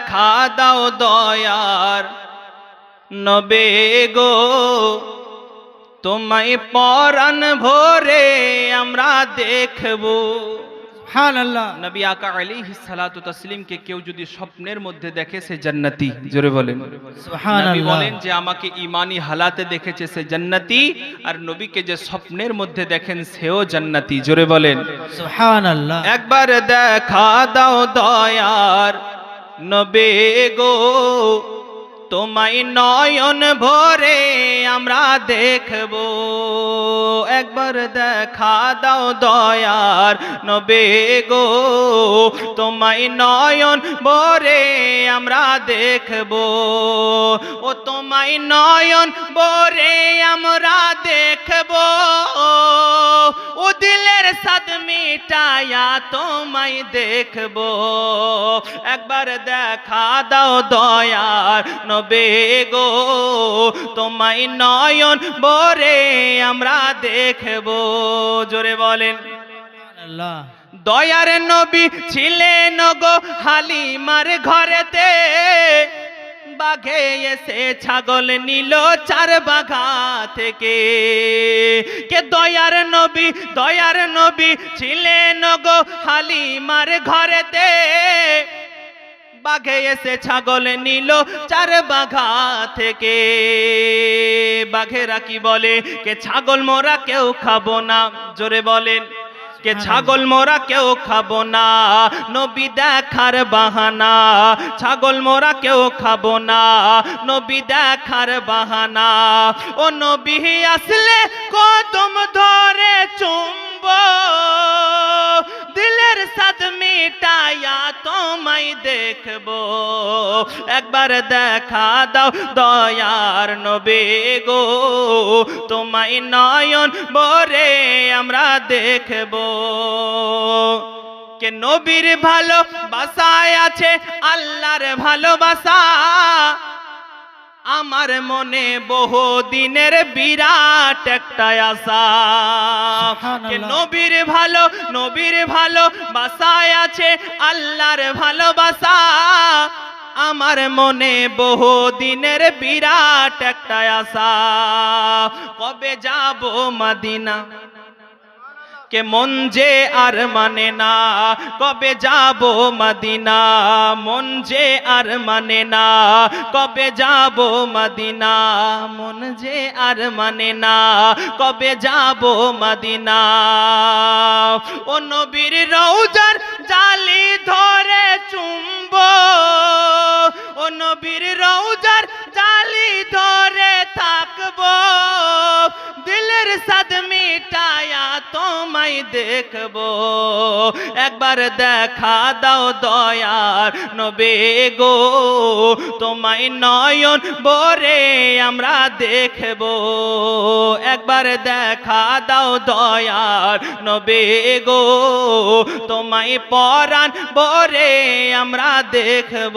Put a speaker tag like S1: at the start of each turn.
S1: দেখা দাও দয়ার নবী গো, তোমায় পরাণ ভরে আমরা দেখব।
S2: সুবহানাল্লাহ।
S1: নবী আকা আলাইহিস সালাতু তাসলিমকে কেউ যদি স্বপ্নের মধ্যে দেখে সে জান্নাতি, জোরে বলেন
S2: সুবহানাল্লাহ।
S1: নবী বলেন যে আমাকে ঈমানি হালাতে দেখেছে সে জান্নাতি, আর নবীকে যে স্বপ্নের মধ্যে দেখেন সেও জান্নাতি, জোরে বলেন
S2: সুবহানাল্লাহ।
S1: একবার দেখা দাও দয়ার নবী গো, তোমায় নয়ন ভরে আমরা দেখব। একবার দেখা দাও দয়ার নবী গো, তোমায় নয়ন ভরে আমরা দেখব। ও তোমায় নয়ন ভরে আমরা দেখব, ও দিলের সাদ মিটায়া তোমায় দেখব। একবার দেখা দাও দয়ার নবী গো, তোমায় নয়ন ভরে আমরা দেখব, জোরে বলেন
S2: সুবহানাল্লাহ।
S1: দয়ার নবী ছিলেন গো হালিমার ঘরেতে, বাঘে এসে ছাগল নিল চার বাঘা থেকে। কে দয়ার নবী ছিলেন গো হালিমার ঘরেতে, বাঘে এসে ছাগল নিল চার বাঘা থেকে। বাঘেরা কি বলে, কে ছাগল মোরা কেউ খাবো না, জোরে বলেন কে ছাগল মোরা কেউ খাবো না, নবী দেখার বাহানা। ছাগল মোরা কেউ খাবো না, নবী দেখার বাহানা। ও নবী আসলে কদম ধরে চুম্ব, দিলের সাদ মিটায়া তোমায় দেখব। একবার দেখা দাও দয়ার নবী গো, তোমায় নয়ন ভরে আমরা দেখব। কে নবীর ভালোবাসায় আছে আল্লাহর ভালোবাসা, আমার মনে বহু দিনের বিরাট একটা আশা। কে নবীর ভালোবাসায় আছে আল্লাহর ভালোবাসা, আমার মনে বহু দিনের বিরাট একটা আশা। কবে যাব মদিনা, কে মন যে আর মানে না। কবে যাব মদিনা, মন যে আর মানে না। কবে যাব মদিনা, মন যে আর মানে না। কবে যাব মদিনা, ও নবীর রওজার জালি ধরে চুম্ব, ও নবীর রওজার জালি ধরে থাকব। দিলের সাদ মিটায়া তোমায় দেখব। একবার দেখা দাও দয়ার নবী গো, তোমায় নয়ন ভরে আমরা দেখব। একবার দেখা দাও দয়ার নবী গো, তোমায় পরাণ ভরে আমরা দেখব।